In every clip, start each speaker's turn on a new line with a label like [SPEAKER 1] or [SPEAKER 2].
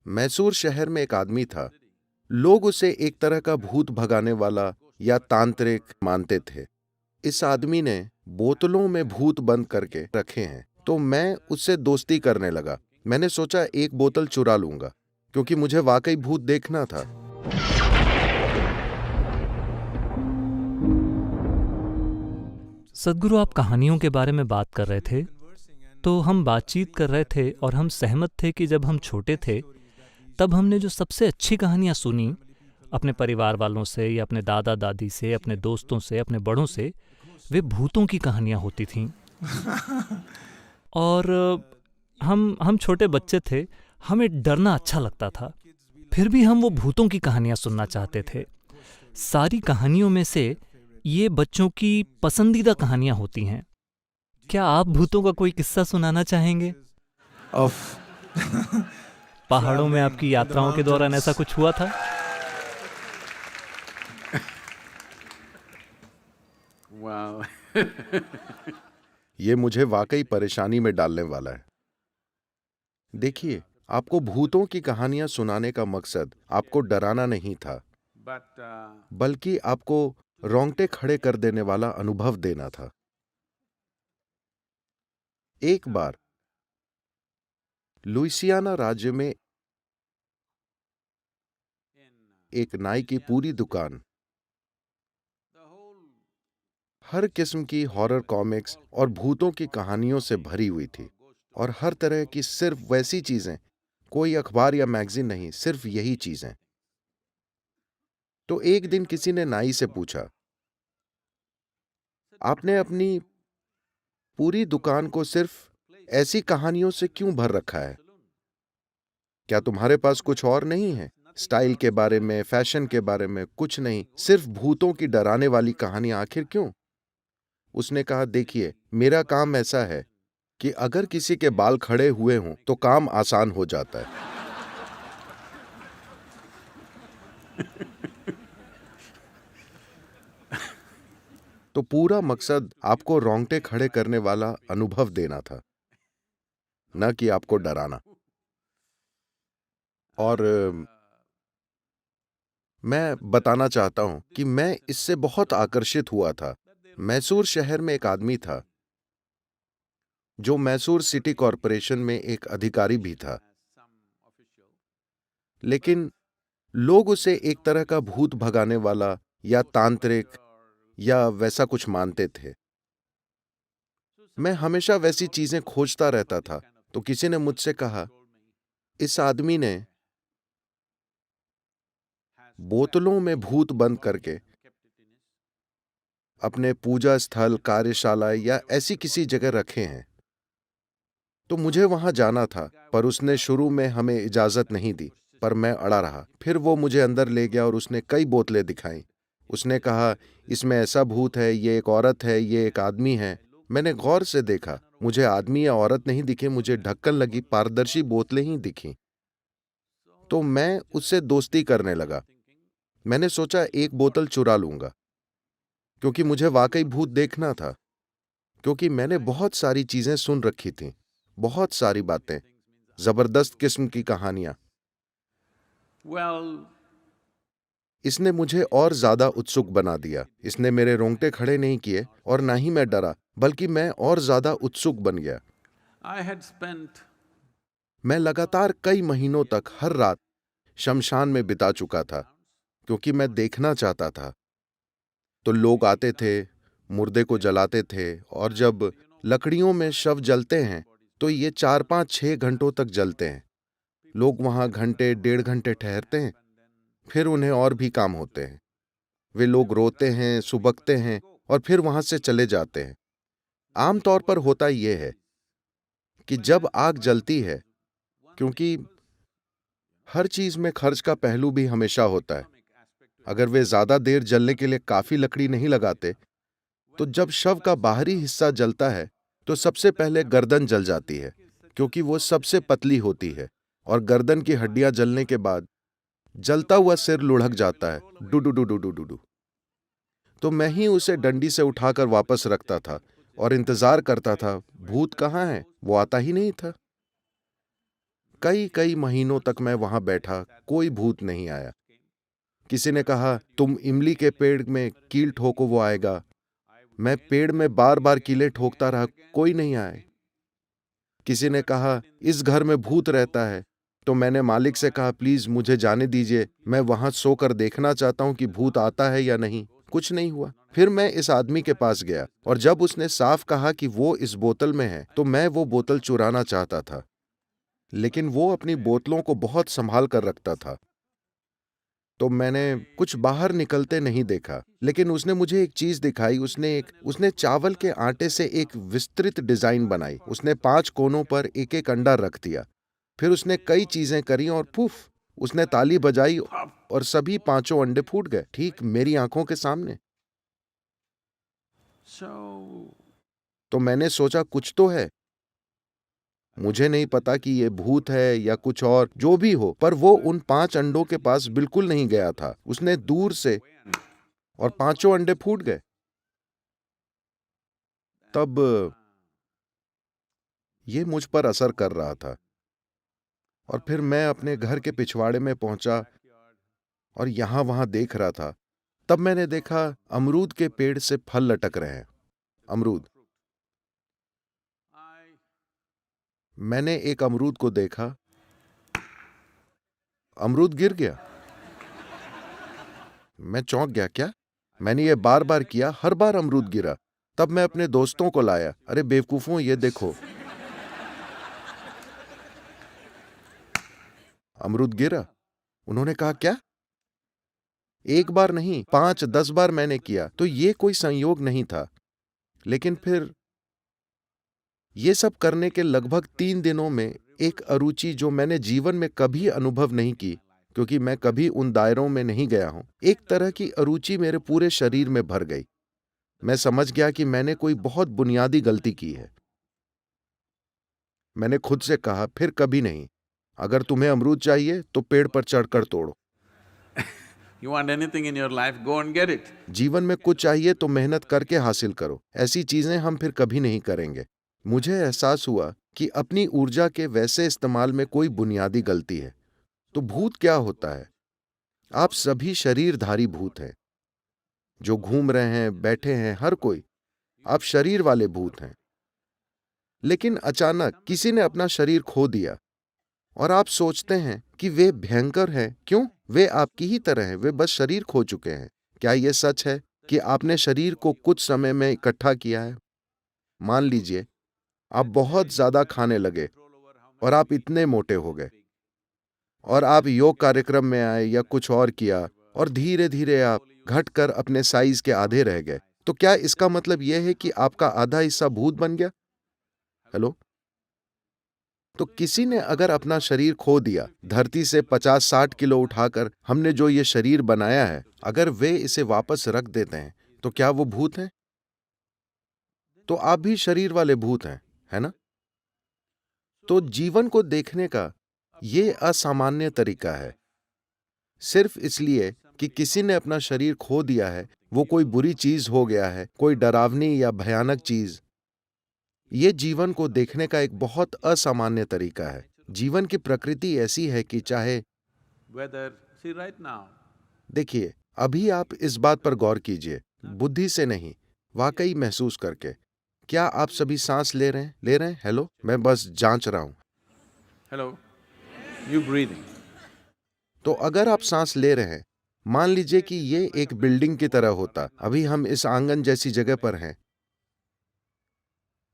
[SPEAKER 1] मैसूर शहर में एक आदमी था। लोग उसे एक तरह का भूत भगाने वाला या तांत्रिक मानते थे। इस आदमी ने बोतलों में भूत बंद करके रखे हैं, तो मैं उससे दोस्ती करने लगा। मैंने सोचा एक बोतल चुरा लूंगा, क्योंकि मुझे वाकई भूत देखना था।
[SPEAKER 2] सद्गुरु, आप कहानियों के बारे में बात कर रहे थे, तो हम बातचीत कर रहे थे और हम सहमत थे कि जब हम छोटे थे तब हमने जो सबसे अच्छी कहानियाँ सुनी अपने परिवार वालों से या अपने दादा दादी से, अपने दोस्तों से, अपने बड़ों से, वे भूतों की कहानियाँ होती थीं। और हम छोटे बच्चे थे, हमें डरना अच्छा लगता था, फिर भी हम वो भूतों की कहानियाँ सुनना चाहते थे। सारी कहानियों में से ये बच्चों की पसंदीदा कहानियाँ होती हैं। क्या आप भूतों का कोई किस्सा सुनाना चाहेंगे?
[SPEAKER 3] of
[SPEAKER 2] पहाड़ों में आपकी यात्राओं के दौरान ऐसा कुछ हुआ था?
[SPEAKER 3] wow.
[SPEAKER 1] ये मुझे वाकई परेशानी में डालने वाला है। देखिए, आपको भूतों की कहानियां सुनाने का मकसद आपको डराना नहीं था,
[SPEAKER 3] But
[SPEAKER 1] बल्कि आपको रोंगटे खड़े कर देने वाला अनुभव देना था। एक बार लुइसियाना राज्य में एक नाई की पूरी दुकान हर किस्म की हॉरर कॉमिक्स और भूतों की कहानियों से भरी हुई थी, और हर तरह की सिर्फ वैसी चीजें, कोई अखबार या मैगजीन नहीं, सिर्फ यही चीजें। तो एक दिन किसी ने नाई से पूछा, आपने अपनी पूरी दुकान को सिर्फ ऐसी कहानियों से क्यों भर रखा है? क्या तुम्हारे पास कुछ और नहीं है? स्टाइल के बारे में, फैशन के बारे में कुछ नहीं, सिर्फ भूतों की डराने वाली कहानियां, आखिर क्यों? उसने कहा, देखिए, मेरा काम ऐसा है कि अगर किसी के बाल खड़े हुए हों तो काम आसान हो जाता है। तो पूरा मकसद आपको रोंगटे खड़े करने वाला अनुभव देना था, न कि आपको डराना। और मैं बताना चाहता हूं कि मैं इससे बहुत आकर्षित हुआ था। मैसूर शहर में एक आदमी था जो मैसूर सिटी कॉरपोरेशन में एक अधिकारी भी था, लेकिन लोग उसे एक तरह का भूत भगाने वाला या तांत्रिक या वैसा कुछ मानते थे। मैं हमेशा वैसी चीजें खोजता रहता था, तो किसी ने मुझसे कहा, इस आदमी ने बोतलों में भूत बंद करके अपने पूजा स्थल, कार्यशाला या ऐसी किसी जगह रखे हैं। तो मुझे वहां जाना था, पर उसने शुरू में हमें इजाजत नहीं दी, पर मैं अड़ा रहा। फिर वो मुझे अंदर ले गया और उसने कई बोतलें दिखाई। उसने कहा, इसमें ऐसा भूत है, ये एक औरत है, ये एक आदमी है। मैंने गौर से देखा, मुझे आदमी या औरत नहीं दिखे, मुझे ढक्कन लगी पारदर्शी बोतलें ही दिखीं। तो मैं उससे दोस्ती करने लगा। मैंने सोचा एक बोतल चुरा लूंगा, क्योंकि मुझे वाकई भूत देखना था। क्योंकि मैंने बहुत सारी चीजें सुन रखी थीं, बहुत सारी बातें, जबरदस्त किस्म की कहानियां।
[SPEAKER 3] well,
[SPEAKER 1] इसने मुझे और ज्यादा उत्सुक बना दिया। इसने मेरे रोंगटे खड़े नहीं किए, और ना ही मैं डरा, बल्कि मैं और ज्यादा उत्सुक बन गया।
[SPEAKER 3] I had spent
[SPEAKER 1] मैं लगातार कई महीनों तक हर रात शमशान में बिता चुका था, क्योंकि मैं देखना चाहता था। तो लोग आते थे, मुर्दे को जलाते थे, और जब लकड़ियों में शव जलते हैं तो ये 4, 5, 6 घंटों तक जलते हैं। लोग वहां घंटे, 1.5 घंटे ठहरते हैं, फिर उन्हें और भी काम होते हैं। वे लोग रोते हैं, सुबकते हैं, और फिर वहां से चले जाते हैं। आमतौर पर होता यह है कि जब आग जलती है, क्योंकि हर चीज में खर्च का पहलू भी हमेशा होता है, अगर वे ज्यादा देर जलने के लिए काफी लकड़ी नहीं लगाते, तो जब शव का बाहरी हिस्सा जलता है तो सबसे पहले गर्दन जल जाती है, क्योंकि वो सबसे पतली होती है, और गर्दन की हड्डियां जलने के बाद जलता हुआ सिर लुढ़क जाता है, do do do do do do do. तो मैं ही उसे डंडी से उठाकर वापस रखता था और इंतजार करता था, भूत कहाँ है? वो आता ही नहीं था। कई कई महीनों तक मैं वहां बैठा, कोई भूत नहीं आया। किसी ने कहा तुम इमली के पेड़ में कील ठोको वो आएगा। मैं पेड़ में बार बार कीलें ठोकता रहा, कोई नहीं आए। किसी ने कहा इस घर में भूत रहता है, तो मैंने मालिक से कहा प्लीज मुझे जाने दीजिए, मैं वहां सोकर देखना चाहता हूं कि भूत आता है या नहीं। कुछ नहीं हुआ। फिर मैं इस आदमी के पास गया और जब उसने साफ कहा कि वो इस बोतल में है, तो मैं वो बोतल चुराना चाहता था, लेकिन वो अपनी बोतलों को बहुत संभाल कर रखता था, तो मैंने कुछ बाहर निकलते नहीं देखा। लेकिन उसने मुझे एक चीज दिखाई। उसने चावल के आटे से एक विस्तृत डिजाइन बनाई। उसने 5 कोनों पर एक एक अंडा रख दिया। फिर उसने कई चीजें करी और पुफ, उसने ताली बजाई और सभी 5 अंडे फूट गए, ठीक मेरी आंखों के सामने।
[SPEAKER 3] So,
[SPEAKER 1] तो मैंने सोचा कुछ तो है। मुझे नहीं पता कि ये भूत है या कुछ और, जो भी हो, पर वो उन 5 अंडों के पास बिल्कुल नहीं गया था। उसने दूर से, और 5 अंडे फूट गए। तब ये मुझ पर असर कर रहा था। और फिर मैं अपने घर के पिछवाड़े में पहुंचा और यहां वहां देख रहा था। तब मैंने देखा अमरूद के पेड़ से फल लटक रहे हैं। अमरूद। मैंने एक अमरूद को देखा, अमरूद गिर गया। मैं चौंक गया। क्या? मैंने ये बार बार किया, हर बार अमरूद गिरा। तब मैं अपने दोस्तों को लाया, अरे बेवकूफों, ये देखो अमरूद गिरा। उन्होंने कहा क्या? एक बार नहीं, 5-10 बार मैंने किया, तो ये कोई संयोग नहीं था। लेकिन फिर ये सब करने के लगभग 3 दिनों में एक अरुचि जो मैंने जीवन में कभी अनुभव नहीं की, क्योंकि मैं कभी उन दायरों में नहीं गया हूं, एक तरह की अरुचि मेरे पूरे शरीर में भर गई। मैं समझ गया कि मैंने कोई बहुत बुनियादी गलती की है। मैंने खुद से कहा फिर कभी नहीं। अगर तुम्हें अमरूद चाहिए तो पेड़ पर चढ़कर तोड़ो।
[SPEAKER 3] you want anything in your life, go and get it.
[SPEAKER 1] जीवन में कुछ चाहिए तो मेहनत करके हासिल करो। ऐसी चीजें हम फिर कभी नहीं करेंगे। मुझे एहसास हुआ कि अपनी ऊर्जा के वैसे इस्तेमाल में कोई बुनियादी गलती है। तो भूत क्या होता है? आप सभी शरीरधारी भूत हैं, जो घूम रहे हैं, बैठे हैं, हर कोई। आप शरीर वाले भूत हैं। लेकिन अचानक किसी ने अपना शरीर खो दिया और आप सोचते हैं कि वे भयंकर हैं। क्यों? वे आपकी ही तरह हैं, वे बस शरीर खो चुके हैं। क्या यह सच है कि आपने शरीर को कुछ समय में इकट्ठा किया है? मान लीजिए आप बहुत ज्यादा खाने लगे और आप इतने मोटे हो गए, और आप योग कार्यक्रम में आए या कुछ और किया, और धीरे धीरे आप घटकर अपने साइज के आधे रह गए। तो क्या इसका मतलब यह है कि आपका आधा हिस्सा भूत बन गया? हेलो? तो किसी ने अगर अपना शरीर खो दिया, धरती से 50-60 किलो उठाकर हमने जो ये शरीर बनाया है, अगर वे इसे वापस रख देते हैं, तो क्या वो भूत हैं? तो आप भी शरीर वाले भूत हैं, है ना? तो जीवन को देखने का ये असामान्य तरीका है। सिर्फ इसलिए कि किसी ने अपना शरीर खो दिया है, वो कोई बुरी चीज हो गया है, कोई डरावनी या भयानक चीज। ये जीवन को देखने का एक बहुत असामान्य तरीका है। जीवन की प्रकृति ऐसी है कि चाहे,
[SPEAKER 3] Whether, see right now,
[SPEAKER 1] देखिए, अभी आप इस बात पर गौर कीजिए, बुद्धि से नहीं, वाकई महसूस करके। क्या आप सभी सांस ले रहे हैं? ले रहे हैं? हेलो? मैं बस जांच रहा हूं।
[SPEAKER 3] hello, you breathing.
[SPEAKER 1] तो अगर आप सांस ले रहे हैं, मान लीजिए कि ये एक बिल्डिंग की तरह होता। अभी हम इस आंगन जैसी जगह पर हैं,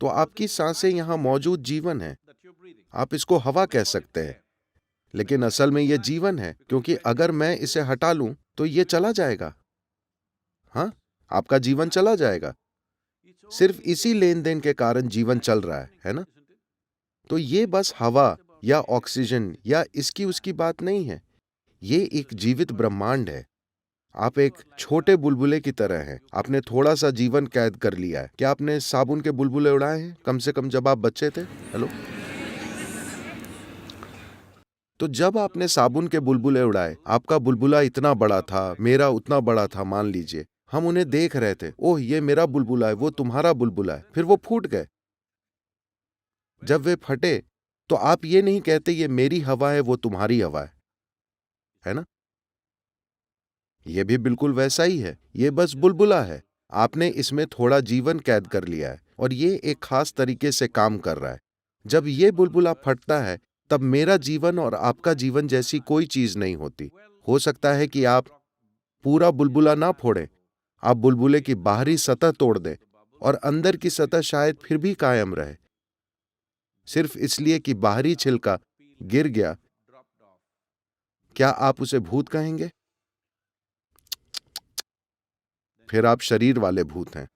[SPEAKER 1] तो आपकी सांसें यहां मौजूद जीवन है। आप इसको हवा कह सकते हैं, लेकिन असल में यह जीवन है, क्योंकि अगर मैं इसे हटा लूं तो ये चला जाएगा। हाँ, आपका जीवन चला जाएगा। सिर्फ इसी लेन देन के कारण जीवन चल रहा है ना? तो ये बस हवा या ऑक्सीजन या इसकी उसकी बात नहीं है। ये एक जीवित ब्रह्मांड है। आप एक छोटे बुलबुले की तरह हैं। आपने थोड़ा सा जीवन कैद कर लिया है। क्या आपने साबुन के बुलबुले उड़ाए हैं, कम से कम जब आप बच्चे थे? हेलो? तो जब आपने साबुन के बुलबुले उड़ाए, आपका बुलबुला इतना बड़ा था, मेरा उतना बड़ा था, मान लीजिए। हम उन्हें देख रहे थे, ओह ये मेरा बुलबुला है, वो तुम्हारा बुलबुला है। फिर वो फूट गए। जब वे फटे तो आप ये नहीं कहते ये मेरी हवा है, वो तुम्हारी हवा है ना? ये भी बिल्कुल वैसा ही है, ये बस बुलबुला है। आपने इसमें थोड़ा जीवन कैद कर लिया है और ये एक खास तरीके से काम कर रहा है। जब ये बुलबुला फटता है, तब मेरा जीवन और आपका जीवन जैसी कोई चीज नहीं होती। हो सकता है कि आप पूरा बुलबुला ना फोड़ें, आप बुलबुले की बाहरी सतह तोड़ दें और अंदर की सतह शायद फिर भी कायम रहे, सिर्फ इसलिए कि बाहरी छिलका गिर गया। क्या आप उसे भूत कहेंगे? फिर आप शरीर वाले भूत हैं।